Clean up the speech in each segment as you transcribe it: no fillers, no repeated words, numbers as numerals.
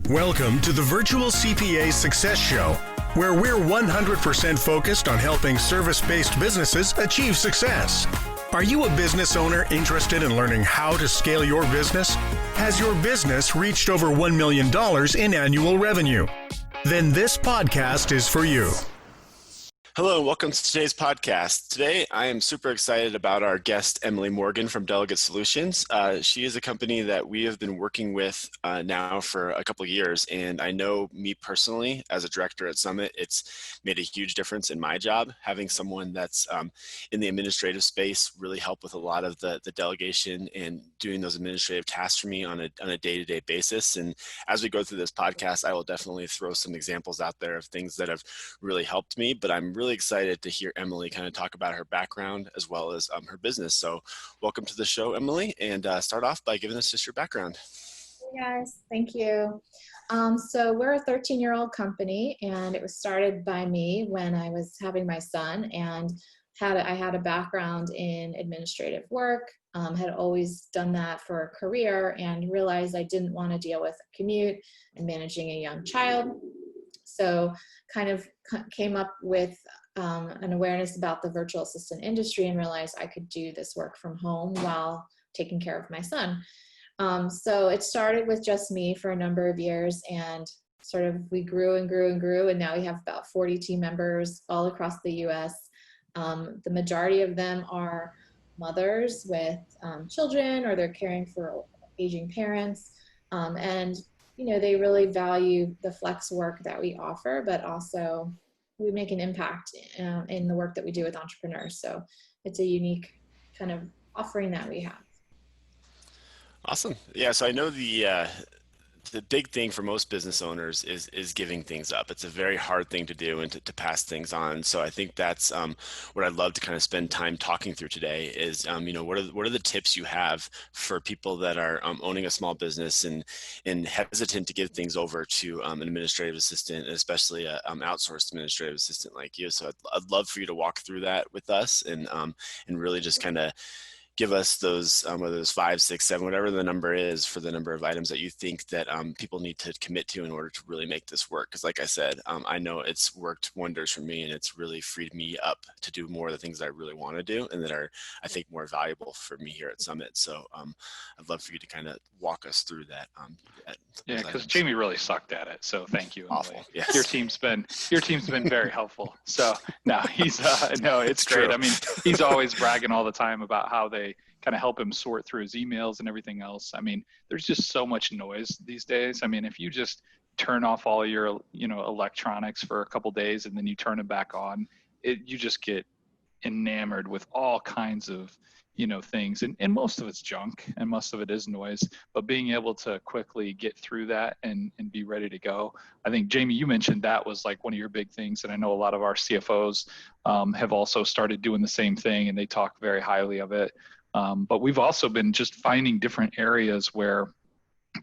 Welcome to the Virtual CPA Success Show, where we're 100% focused on helping service-based businesses achieve success. Are you a business owner interested in learning how to scale your business? Has your business reached over $1 million in annual revenue? Then this podcast is for you. Hello, and welcome to today's podcast. Today, I am super excited about our guest, Emily Morgan from Delegate Solutions. She is a company that we have been working with now for a couple of years, and I know me personally, as a director at Summit, it's made a huge difference in my job. Having someone that's in the administrative space really help with a lot of the delegation and doing those administrative tasks for me on a day-to-day basis. And as we go through this podcast, I will definitely throw some examples out there of things that have really helped me, but I'm really excited to hear Emily kind of talk about her background as well as her business. So welcome to the show, Emily, and start off by giving us just your background. Hey guys, thank you. So we're a 13-year-old company, and it was started by me when I was having my son, and I had a background in administrative work, had always done that for a career, and realized I didn't want to deal with a commute and managing a young child. So kind of came up with an awareness about the virtual assistant industry and realized I could do this work from home while taking care of my son. So it started with just me for a number of years, and sort of we grew and grew and grew, and now we have about 40 team members all across the US. The majority of them are mothers with children, or they're caring for aging parents, and you know, they really value the flex work that we offer, but also we make an impact in the work that we do with entrepreneurs. So it's a unique kind of offering that we have. Awesome. Yeah, so I know the big thing for most business owners is giving things up. It's a very hard thing to do and to pass things on. So I think that's what I'd love to kind of spend time talking through today is, you know, what are the tips you have for people that are owning a small business and hesitant to give things over to an administrative assistant, especially an outsourced administrative assistant like you. So I'd love for you to walk through that with us and really just kind of give us those, whether it's 5, 6, 7, whatever the number is for the number of items that you think that people need to commit to in order to really make this work. Because like I said, I know it's worked wonders for me, and it's really freed me up to do more of the things that I really want to do and that are, I think, more valuable for me here at Summit. So I'd love for you to kind of walk us through that. Yeah, because Jamie really sucked at it. So thank you. Awful. Yes. Your team's been very helpful. So no, it's great. True. I mean, he's always bragging all the time about how they kind of help him sort through his emails and everything else. I mean, there's just so much noise these days. I mean, if you just turn off all your, electronics for a couple days and then you turn it back on, you just get enamored with all kinds of, things. And most of it's junk and most of it is noise, but being able to quickly get through that and be ready to go. I think, Jamie, you mentioned that was like one of your big things. And I know a lot of our CFOs have also started doing the same thing, and they talk very highly of it. But we've also been just finding different areas where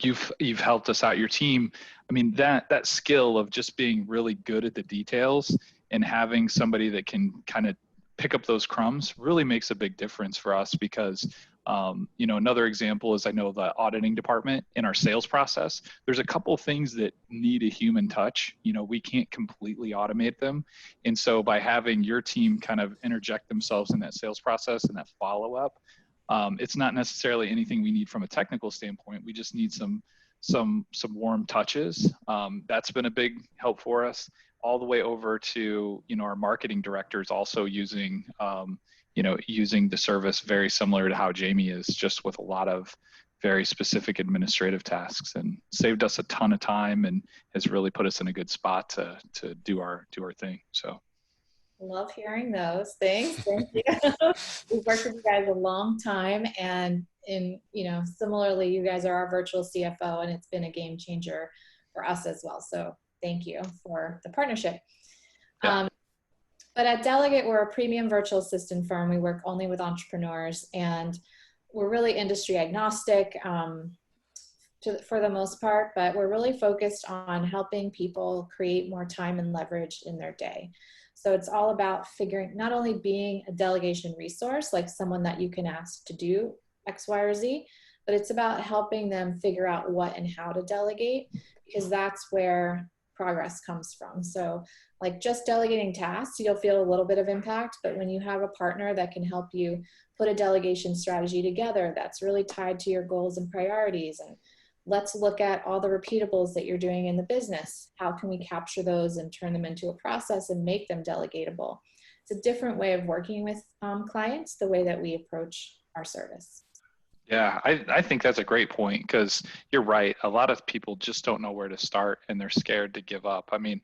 you've helped us out, your team. I mean, that skill of just being really good at the details and having somebody that can kind of pick up those crumbs really makes a big difference for us because, another example is I know the auditing department in our sales process, there's a couple of things that need a human touch. We can't completely automate them. And so by having your team kind of interject themselves in that sales process and that follow-up, it's not necessarily anything we need from a technical standpoint. We just need some warm touches. That's been a big help for us, all the way over to, our marketing directors also using the service very similar to how Jamie is, just with a lot of very specific administrative tasks, and saved us a ton of time and has really put us in a good spot to do our thing. So. Love hearing those things. Thank you. We've worked with you guys a long time, and similarly, you guys are our virtual CFO, and it's been a game changer for us as well. So thank you for the partnership. Yeah. But at Delegate, we're a premium virtual assistant firm. We work only with entrepreneurs, and we're really industry agnostic for the most part, but we're really focused on helping people create more time and leverage in their day. So it's all about not only being a delegation resource, like someone that you can ask to do X, Y, or Z, but it's about helping them figure out what and how to delegate, because that's where progress comes from. So like just delegating tasks, you'll feel a little bit of impact, but when you have a partner that can help you put a delegation strategy together that's really tied to your goals and priorities, and let's look at all the repeatables that you're doing in the business. How can we capture those and turn them into a process and make them delegatable? It's a different way of working with clients, the way that we approach our service. Yeah, I think that's a great point, because you're right. A lot of people just don't know where to start and they're scared to give up. I mean,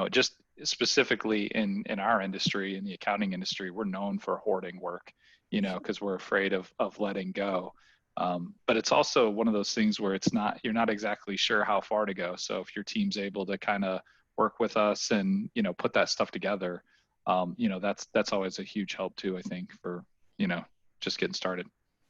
just specifically in our industry, in the accounting industry, we're known for hoarding work, because we're afraid of letting go. But it's also one of those things where you're not exactly sure how far to go. So if your team's able to kind of work with us and, put that stuff together, that's always a huge help too, I think, for, just getting started.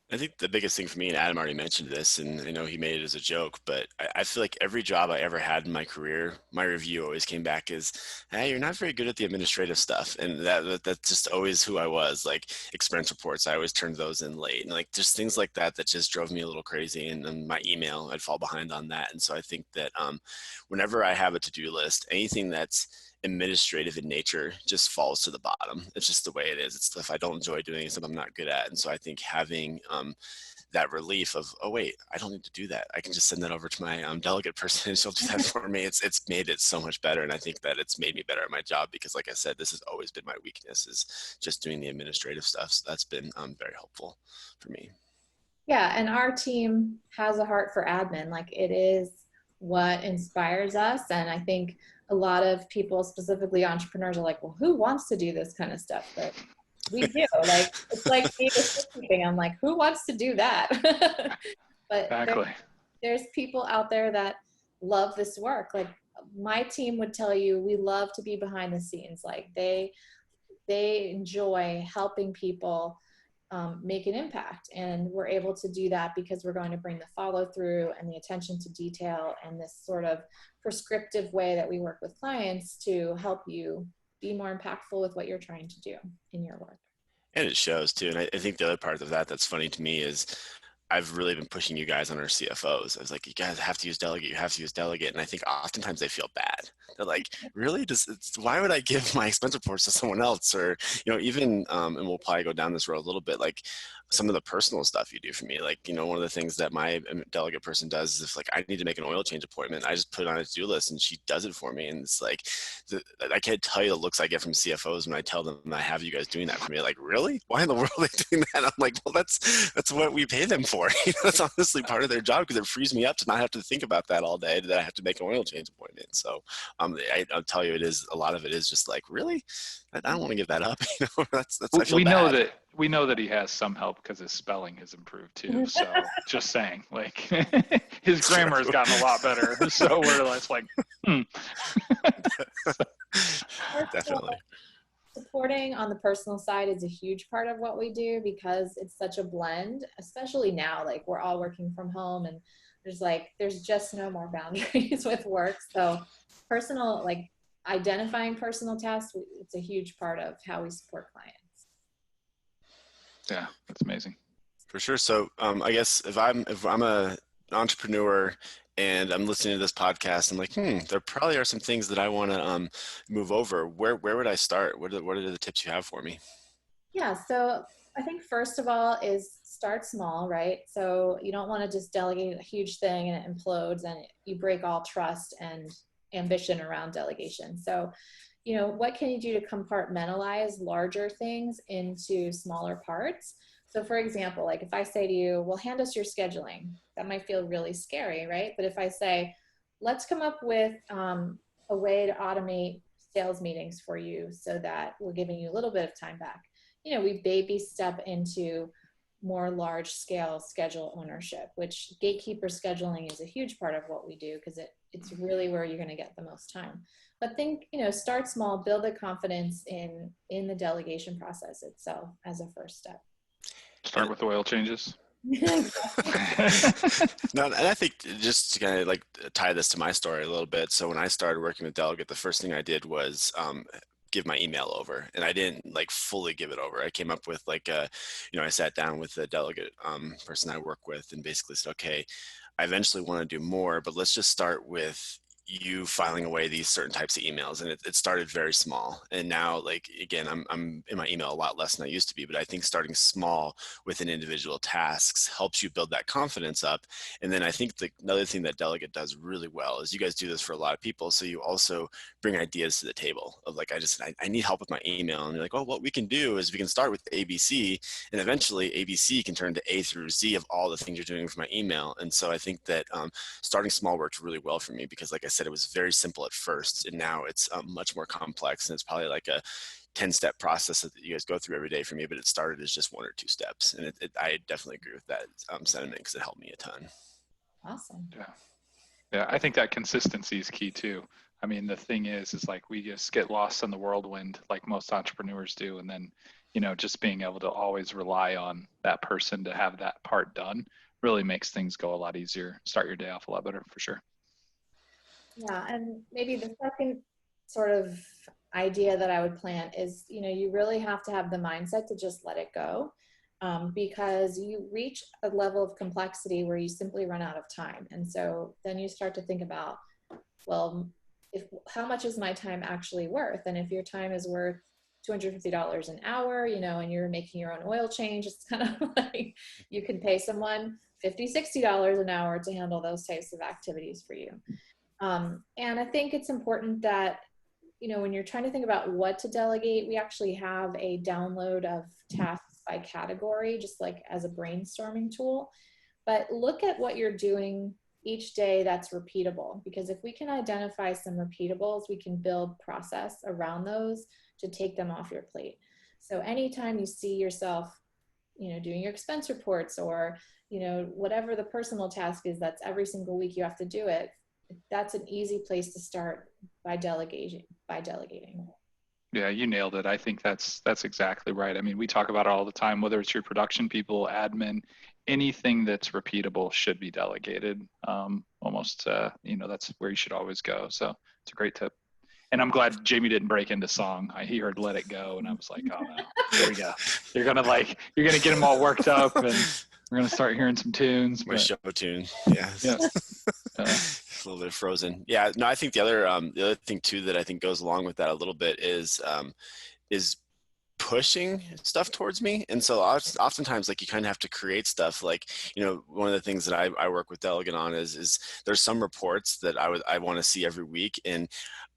I think the biggest thing for me, and Adam already mentioned this, and I know he made it as a joke, but I feel like every job I ever had in my career, my review always came back as, hey, you're not very good at the administrative stuff. And that's just always who I was. Like expense reports, I always turned those in late. And like just things like that just drove me a little crazy. And my email, I'd fall behind on that. And so I think that whenever I have a to-do list, anything that's administrative in nature just falls to the bottom. It's just the way it is. It's stuff I don't enjoy doing, it's something I'm not good at. And so I think having that relief of, oh wait, I don't need to do that. I can just send that over to my delegate person and she'll do that for me. It's made it so much better. And I think that it's made me better at my job, because like I said, this has always been my weakness, is just doing the administrative stuff. So that's been very helpful for me. Yeah, and our team has a heart for admin. Like it is what inspires us. And I think a lot of people, specifically entrepreneurs, are like, well, who wants to do this kind of stuff? But we do. Like, it's like data bookkeeping. I'm like, who wants to do that? But Exactly. There's people out there that love this work. Like my team would tell you, we love to be behind the scenes. Like they enjoy helping people make an impact. And we're able to do that because we're going to bring the follow through and the attention to detail and this sort of prescriptive way that we work with clients to help you be more impactful with what you're trying to do in your work. And it shows too. And I think the other part of that that's funny to me is I've really been pushing you guys on our CFOs. I was like, you guys have to use Delegate. You have to use Delegate. And I think oftentimes they feel bad. They're like, really? Why would I give my expense reports to someone else? Or, even, and we'll probably go down this road a little bit, like some of the personal stuff you do for me. Like, one of the things that my delegate person does is if like I need to make an oil change appointment, I just put it on a to-do list and she does it for me. And it's like, I can't tell you the looks I get from CFOs when I tell them I have you guys doing that for me. Like, really? Why in the world are they doing that? I'm like, well, that's what we pay them for. That's honestly part of their job, because it frees me up to not have to think about that all day, that I have to make an oil change appointment. So I'll tell you, a lot of it is just like, really? I don't want to give that up. That's I feel bad. We know that he has some help because his spelling has improved too. So just saying, like his grammar has gotten a lot better. So we're less like, Definitely. Supporting on the personal side is a huge part of what we do, because it's such a blend, especially now, like we're all working from home and there's just no more boundaries with work. So personal, like identifying personal tasks, it's a huge part of how we support clients. Yeah, that's amazing. For sure. So I guess if I'm an entrepreneur and I'm listening to this podcast, I'm like, there probably are some things that I want to move over. Where would I start? What are the tips you have for me? Yeah. So I think first of all is start small, right? So you don't want to just delegate a huge thing and it implodes and you break all trust and ambition around delegation. So, what can you do to compartmentalize larger things into smaller parts? So for example, like if I say to you, well, hand us your scheduling, that might feel really scary, right? But if I say, let's come up with a way to automate sales meetings for you so that we're giving you a little bit of time back. We baby step into more large scale schedule ownership, which gatekeeper scheduling is a huge part of what we do, because it's really where you're going to get the most time. But think, start small, build the confidence in the delegation process itself as a first step. Start with oil changes. No, and I think just to kind of like tie this to my story a little bit. So when I started working with Delegate, the first thing I did was give my email over, and I didn't like fully give it over. I came up with like I sat down with the delegate person I work with and basically said, okay, I eventually want to do more, but let's just start with you filing away these certain types of emails. And it started very small. And now, like, again, I'm in my email a lot less than I used to be, but I think starting small within individual tasks helps you build that confidence up. And then I think another thing that Delegate does really well is you guys do this for a lot of people. So you also bring ideas to the table of like, I need help with my email. And you're like, oh, what we can do is we can start with ABC, and eventually ABC can turn to A through Z of all the things you're doing for my email. And so I think that starting small worked really well for me, because like I said, it was very simple at first, and now it's much more complex, and it's probably like a 10-step process that you guys go through every day for me, but it started as just 1 or 2 steps. And I definitely agree with that sentiment, because it helped me a ton. Awesome. Yeah, I think that consistency is key too. I mean, the thing is like we just get lost in the whirlwind like most entrepreneurs do. And then, just being able to always rely on that person to have that part done really makes things go a lot easier. Start your day off a lot better, for sure. Yeah, and maybe the second sort of idea that I would plant is, you really have to have the mindset to just let it go, because you reach a level of complexity where you simply run out of time. And so then you start to think about, well, how much is my time actually worth? And if your time is worth $250 an hour, and you're making your own oil change, it's kind of like you can pay someone $50, $60 an hour to handle those types of activities for you. And I think it's important that, when you're trying to think about what to delegate, we actually have a download of tasks by category, just like as a brainstorming tool. But look at what you're doing each day that's repeatable, because if we can identify some repeatables, we can build process around those to take them off your plate. So anytime you see yourself, doing your expense reports, or, whatever the personal task is that's every single week you have to do it, that's an easy place to start by delegating. Yeah, you nailed it. I think that's exactly right. I mean, we talk about it all the time, whether it's your production people, admin, anything that's repeatable should be delegated. That's where you should always go. So it's a great tip. And I'm glad Jamie didn't break into song. He heard "Let It Go," and I was like, "Oh no, here we go. You're gonna get them all worked up, and we're gonna start hearing some tunes." My show tune, yeah. A little bit frozen. Yeah, no, I think the other thing too that I think goes along with that a little bit is pushing stuff towards me. And so oftentimes, like, you kind of have to create stuff. Like, one of the things that I work with Delegate on is there's some reports that I want to see every week. And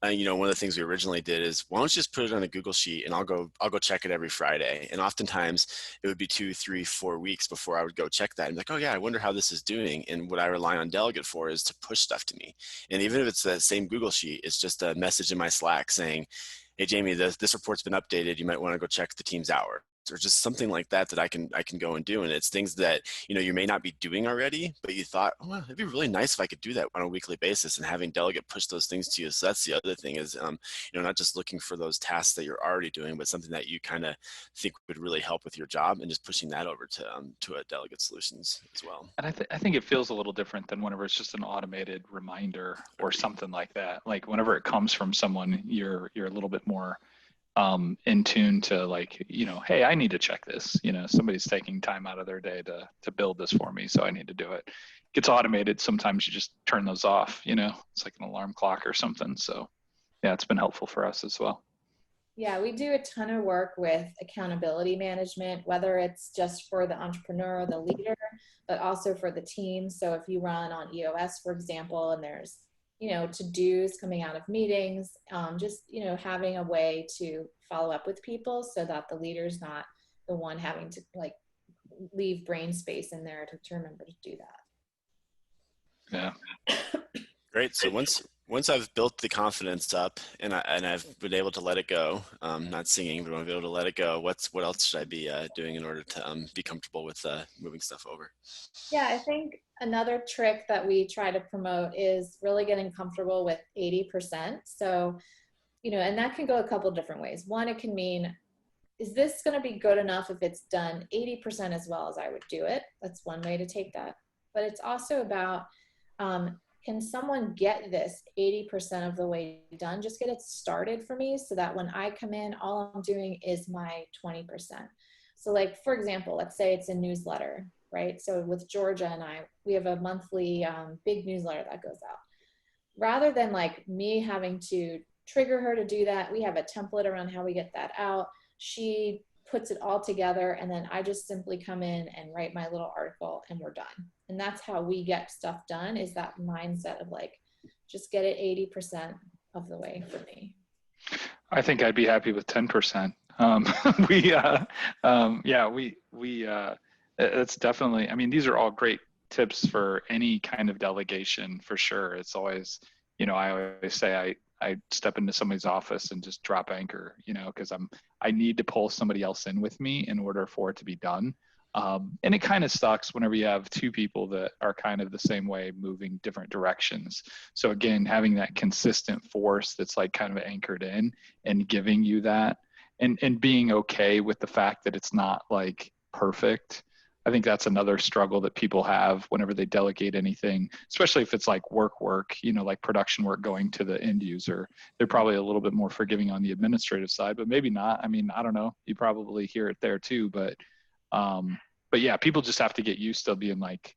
one of the things we originally did is, why don't you just put it on a Google sheet, and I'll go check it every Friday. And oftentimes it would be 2, 3, 4 weeks before I would go check that and be like, oh yeah, I wonder how this is doing. And what I rely on Delegate for is to push stuff to me. And even if it's the same Google sheet, it's just a message in my Slack saying, hey Jamie, this report's been updated. You might want to go check the team's hours, or just something like that I can go and do. And it's things that, you may not be doing already, but you thought, oh, well, it'd be really nice if I could do that on a weekly basis, and having Delegate push those things to you. So that's the other thing is, not just looking for those tasks that you're already doing, but something that you kind of think would really help with your job, and just pushing that over to a Delegate Solutions as well. And I think it feels a little different than whenever it's just an automated reminder or something like that. Like whenever it comes from someone, you're a little bit more in tune to, like, hey, I need to check this. Somebody's taking time out of their day to build this for me, so I need to do it. It gets automated. Sometimes you just turn those off. It's like an alarm clock or something. So yeah, it's been helpful for us as well. Yeah, we do a ton of work with accountability management, whether it's just for the entrepreneur or the leader, but also for the team. So if you run on EOS, for example, and there's to-dos coming out of meetings, just, having a way to follow up with people so that the leader's not the one having to leave brain space in there to remember to do that. Yeah. Great. So once I've built the confidence up and I've been able to let it go, not singing, but I've been able to let it go, what else should I be doing in order to be comfortable with moving stuff over? Yeah, I think another trick that we try to promote is really getting comfortable with 80%. So, and that can go a couple different ways. One, it can mean, is this going to be good enough if it's done 80% as well as I would do it? That's one way to take that. But it's also about can someone get this 80% of the way done? Just get it started for me so that when I come in, all I'm doing is my 20%. So like, for example, let's say it's a newsletter, right? So with Georgia and I, we have a monthly big newsletter that goes out. Rather than like me having to trigger her to do that, we have a template around how we get that out. She puts it all together, and then I just simply come in and write my little article and we're done. And that's how we get stuff done, is that mindset of like, just get it 80% of the way for me. I think I'd be happy with 10%. It's definitely, I mean, these are all great tips for any kind of delegation for sure. It's always, I always say I step into somebody's office and just drop anchor, because I need to pull somebody else in with me in order for it to be done. And it kind of sucks whenever you have two people that are kind of the same way, moving different directions. So again, having that consistent force that's like kind of anchored in and giving you that, and being okay with the fact that it's not like perfect. I think that's another struggle that people have whenever they delegate anything, especially if it's like work, like production work going to the end user. They're probably a little bit more forgiving on the administrative side, but maybe not. I mean, I don't know. You probably hear it there too, but yeah, people just have to get used to being like,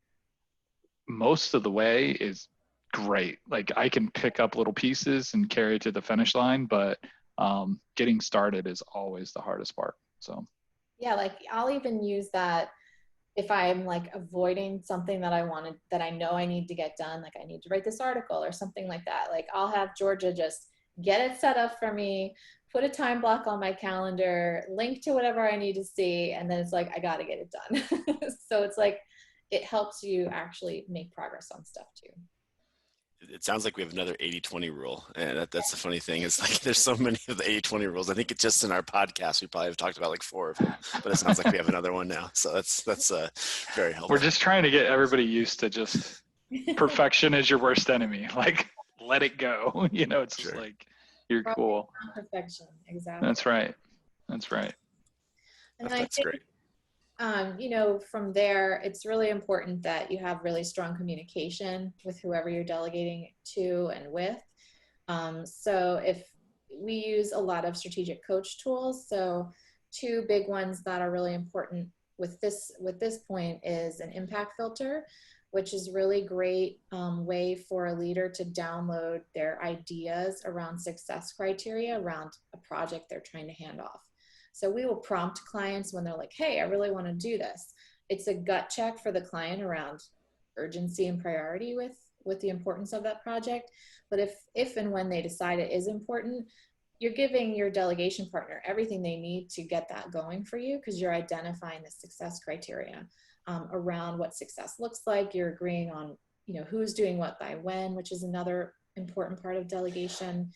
most of the way is great. Like I can pick up little pieces and carry it to the finish line, but getting started is always the hardest part. So yeah, like I'll even use that if I'm like avoiding something that I know I need to get done, like I need to write this article or something like that. Like I'll have Georgia just get it set up for me, put a time block on my calendar, link to whatever I need to see. And then it's like, I got to get it done. So it's like, it helps you actually make progress on stuff too. It sounds like we have another 80-20 rule. And that's the funny thing. It's like there's so many of the 80-20 rules. I think it's just in our podcast, we probably have talked about like 4 of them, but it sounds like we have another one now. So that's very helpful. We're just trying to get everybody used to just perfection is your worst enemy. Like, let it go. It's just like, you're cool. Perfection. Exactly. That's right. That's right. And that's great. From there, it's really important that you have really strong communication with whoever you're delegating to and with. So if we use a lot of strategic coach tools, so 2 big ones that are really important with this point is an impact filter, which is really great way for a leader to download their ideas around success criteria around a project they're trying to hand off. So we will prompt clients when they're like, hey, I really want to do this. It's a gut check for the client around urgency and priority with the importance of that project. But if and when they decide it is important, you're giving your delegation partner everything they need to get that going for you, because you're identifying the success criteria around what success looks like. You're agreeing on, who's doing what by when, which is another important part of delegation.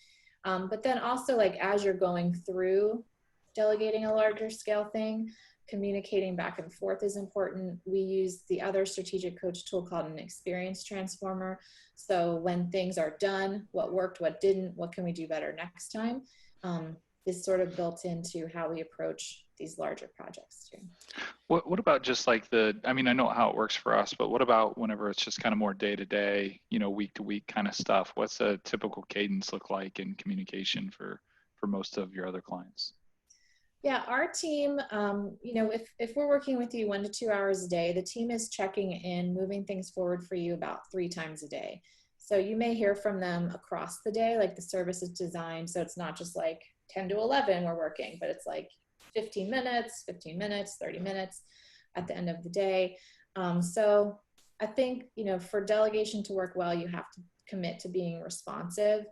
But then also, like, as you're going through delegating a larger scale thing, communicating back and forth is important. We use the other strategic coach tool called an experience transformer. So when things are done, what worked, what didn't, what can we do better next time, is sort of built into how we approach these larger projects too. What about just like I know how it works for us, but what about whenever it's just kind of more day-to-day, week to week kind of stuff? What's a typical cadence look like in communication for most of your other clients? Yeah, our team, if we're working with you 1 to 2 hours a day, the team is checking in, moving things forward for you about 3 times a day. So you may hear from them across the day, like the service is designed. So it's not just like 10 to 11 we're working, but it's like 15 minutes, 30 minutes at the end of the day. So I think, for delegation to work well, you have to commit to being responsive.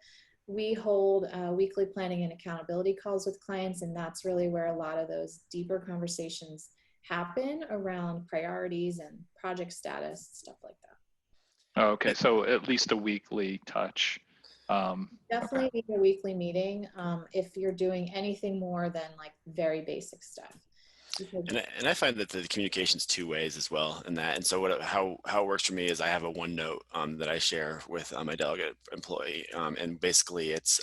We hold weekly planning and accountability calls with clients, and that's really where a lot of those deeper conversations happen around priorities and project status, stuff like that. Oh, okay, so at least a weekly touch. Definitely need a weekly meeting if you're doing anything more than like very basic stuff. Because, And I find that the communication's two ways as well in that. And so how it works for me is I have a OneNote that I share with my delegate employee. And basically it's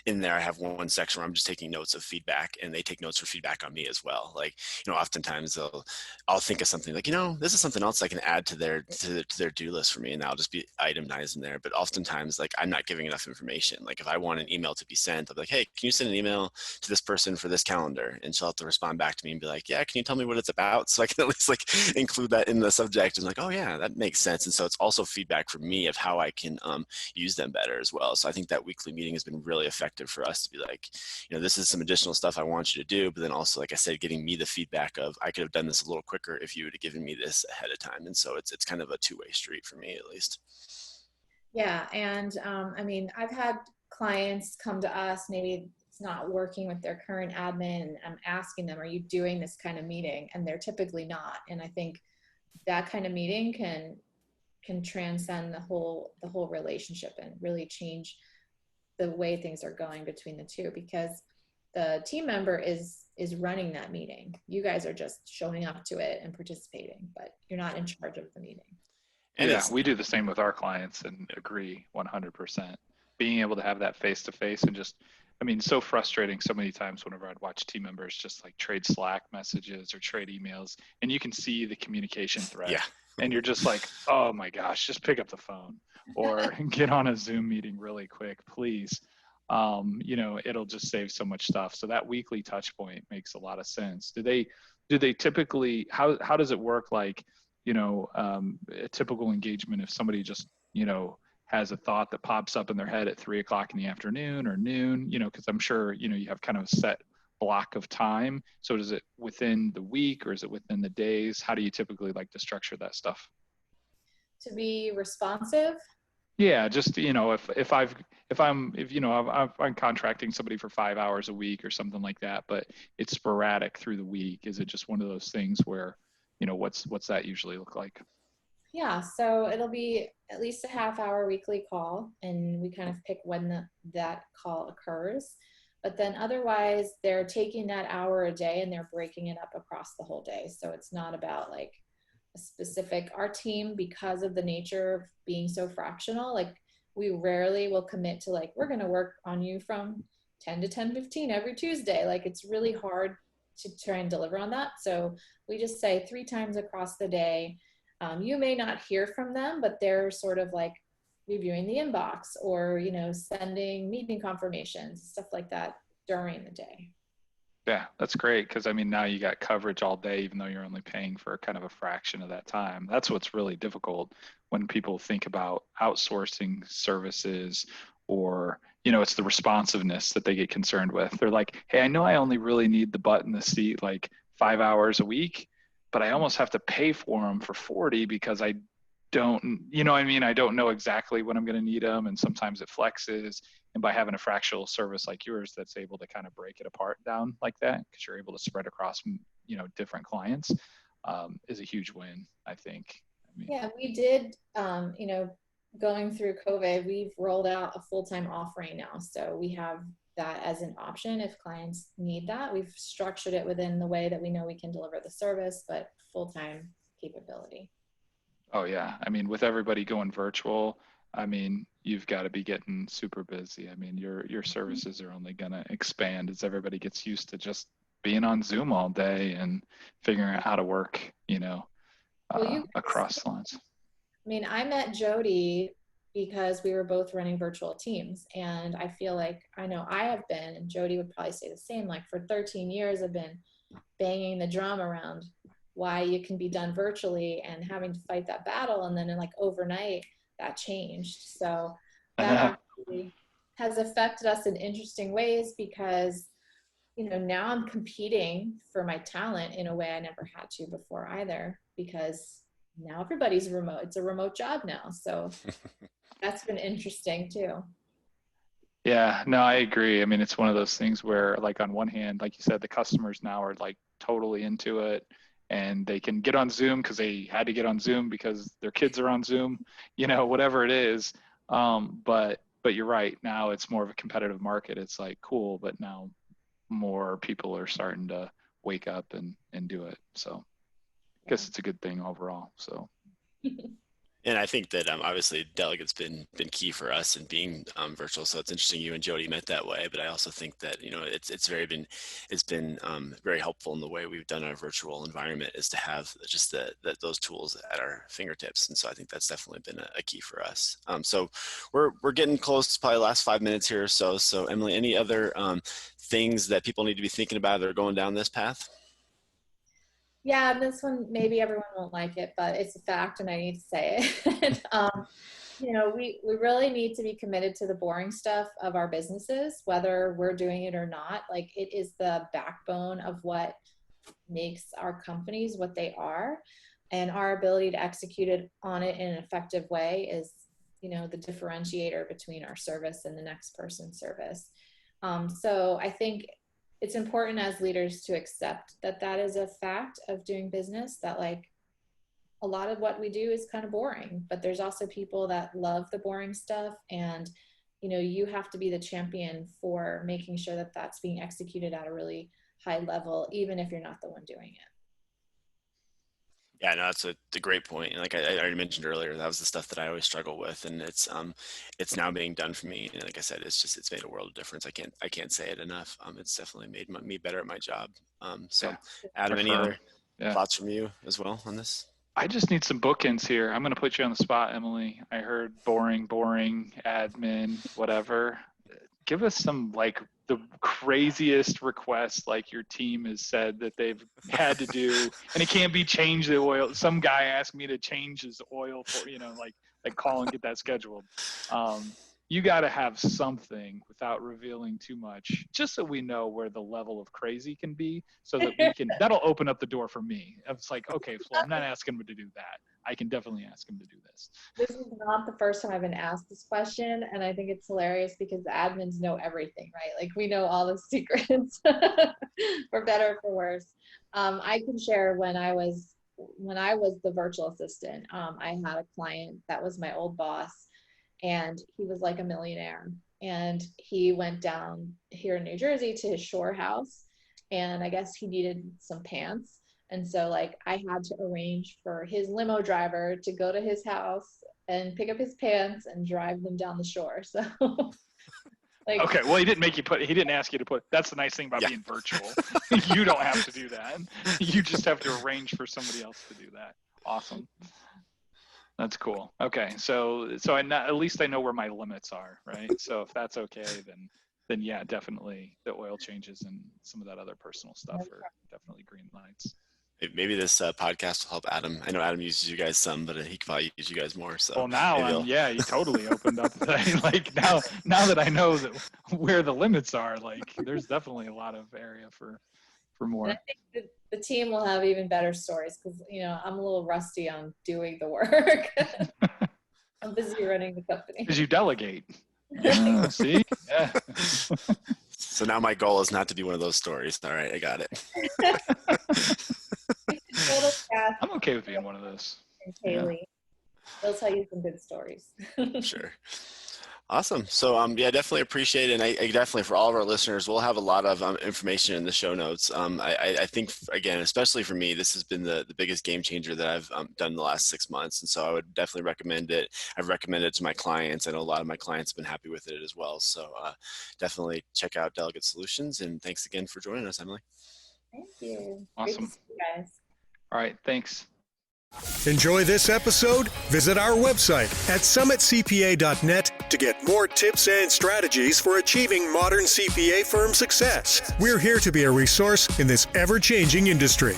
in there I have one section where I'm just taking notes of feedback, and they take notes for feedback on me as well. Like, oftentimes I'll think of something like, this is something else I can add to their do list for me, and I'll just be itemized in there. But oftentimes, like, I'm not giving enough information. Like, if I want an email to be sent, I'll be like, hey, can you send an email to this person for this calendar? And she'll have to respond back to me and be like, yeah, can you tell me what it's about? So I can at least like include that in the subject, and like, oh yeah, that makes sense. And so it's also feedback for me of how I can use them better as well. So I think that weekly meeting has been really effective for us to be like, this is some additional stuff I want you to do, but then also, like I said, getting me the feedback of, I could have done this a little quicker if you would have given me this ahead of time. And so it's kind of a two-way street for me, at least. yeah. And I mean, I've had clients come to us, maybe it's not working with their current admin, and I'm asking them, are you doing this kind of meeting? And they're typically not. And I think that kind of meeting can transcend the whole relationship and really change the way things are going between the two, because the team member is running that meeting. You guys are just showing up to it and participating, but you're not in charge of the meeting. And yeah, we do the same with our clients and agree 100%. Being able to have that face-to-face and just, so frustrating so many times whenever I'd watch team members just like trade Slack messages or trade emails, and you can see the communication thread. Yeah. And you're just like, oh my gosh, just pick up the phone or get on a Zoom meeting really quick, please. It'll just save so much stuff. So that weekly touch point makes a lot of sense. Do they typically, how does it work? Like, a typical engagement, if somebody just, has a thought that pops up in their head at 3:00 in the afternoon or noon, because I'm sure, you have kind of a set block of time. So is it within the week or is it within the days? How do you typically like to structure that stuff? To be responsive. Yeah, just, if I'm contracting somebody for 5 hours a week or something like that, but it's sporadic through the week, is it just one of those things where, what's that usually look like? Yeah, so it'll be at least a half-hour weekly call, and we kind of pick when that call occurs. But then otherwise, they're taking that hour a day and they're breaking it up across the whole day. So it's not about like a specific, our team, because of the nature of being so fractional, like we rarely will commit to like, we're going to work on you from 10 to 10:15 every Tuesday. Like, it's really hard to try and deliver on that. So we just say 3 times across the day. You may not hear from them, but they're sort of like reviewing the inbox or, sending meeting confirmations, stuff like that during the day. Yeah, that's great. Because now you got coverage all day, even though you're only paying for kind of a fraction of that time. That's what's really difficult when people think about outsourcing services, or, it's the responsiveness that they get concerned with. They're like, hey, I know I only really need the butt in the seat like 5 hours a week, but I almost have to pay for them for 40 because I don't, I don't know exactly when I'm going to need them. And sometimes it flexes. And by having a fractional service like yours, that's able to kind of break it apart down like that, because you're able to spread across, different clients, is a huge win, I think. Yeah, we did, going through COVID, we've rolled out a full-time offering now. So we have that as an option if clients need that. We've structured it within the way that we know we can deliver the service, but full-time capability. Oh yeah. With everybody going virtual, you've got to be getting super busy. Your services are only going to expand as everybody gets used to just being on Zoom all day and figuring out how to work, across lines. I met Jody because we were both running virtual teams, and I feel like I know I have been, and Jody would probably say the same, like for 13 years I've been banging the drum around why it can be done virtually and having to fight that battle, and then like overnight that changed. So that actually has affected us in interesting ways, because now I'm competing for my talent in a way I never had to before either, because now everybody's remote. It's a remote job now. So that's been interesting too. Yeah, no, I agree. It's one of those things where, like, on one hand, like you said, the customers now are like totally into it, and they can get on Zoom because they had to get on Zoom because their kids are on Zoom, whatever it is. But you're right. Now it's more of a competitive market. It's like, cool, but now more people are starting to wake up and do it. So I guess it's a good thing overall. So. And I think that obviously Delegate's been key for us in being virtual. So it's interesting you and Jody met that way. But I also think that it's been very helpful in the way we've done our virtual environment is to have just those tools at our fingertips. And so I think that's definitely been a key for us. So we're getting close to probably the last 5 minutes here or so. So Emily, any other things that people need to be thinking about that are going down this path? Yeah, this one, maybe everyone won't like it, but it's a fact and I need to say it. We really need to be committed to the boring stuff of our businesses, whether we're doing it or not. Like, it is the backbone of what makes our companies what they are. And our ability to execute it on it in an effective way is, the differentiator between our service and the next person's service. So I think it's important as leaders to accept that is a fact of doing business, that like a lot of what we do is kind of boring, but there's also people that love the boring stuff. And, you have to be the champion for making sure that that's being executed at a really high level, even if you're not the one doing it. Yeah, no, that's a great point. And like I already mentioned earlier, that was the stuff that I always struggle with, and it's now being done for me. And like I said, it's made a world of difference. I can't say it enough. It's definitely made me better at my job. So, Adam, any other thoughts from you as well on this? I just need some bookends here. I'm going to put you on the spot, Emily. I heard boring, admin, whatever. Give us some like the craziest request like your team has said that they've had to do, and it can't be change the oil. Some guy asked me to change his oil for, like call and get that scheduled. You got to have something without revealing too much, just so we know where the level of crazy can be, so that we can, that'll open up the door for me. It's like, okay, Flo, I'm not asking him to do that. I can definitely ask him to do this. This is not the first time I've been asked this question, and I think it's hilarious because the admins know everything, right? Like, we know all the secrets, for better or for worse. I can share when I was the virtual assistant, I had a client that was my old boss, and he was like a millionaire, and he went down here in New Jersey to his shore house, and I guess he needed some pants. And so like I had to arrange for his limo driver to go to his house and pick up his pants and drive them down the shore. So like, okay, well, he didn't ask you to put, that's the nice thing about being virtual. You don't have to do that. You just have to arrange for somebody else to do that. Awesome. That's cool. Okay. So at least I know where my limits are, right? So if that's okay, then yeah, definitely the oil changes and some of that other personal stuff are definitely green lights. Maybe this podcast will help Adam. I know Adam uses you guys some, but he could probably use you guys more. So well, now you totally opened up. Like now that I know where the limits are, like there's definitely a lot of area for more. And I think the team will have even better stories because I'm a little rusty on doing the work. I'm busy running the company. Because you delegate. See? Yeah. So now my goal is not to be one of those stories. All right, I got it. I'm okay with being one of those. And Kaylee, they'll tell you some good stories. Sure. Awesome. So definitely appreciate it. And I definitely, for all of our listeners, we'll have a lot of information in the show notes. I think, again, especially for me, this has been the biggest game changer that I've done in the last 6 months. And so I would definitely recommend it. I've recommended it to my clients. I know a lot of my clients have been happy with it as well. So definitely check out Delegate Solutions. And thanks again for joining us, Emily. Thank you. Awesome. Great to see you guys. All right. Thanks. Enjoy this episode? Visit our website at summitcpa.net to get more tips and strategies for achieving modern CPA firm success. We're here to be a resource in this ever-changing industry.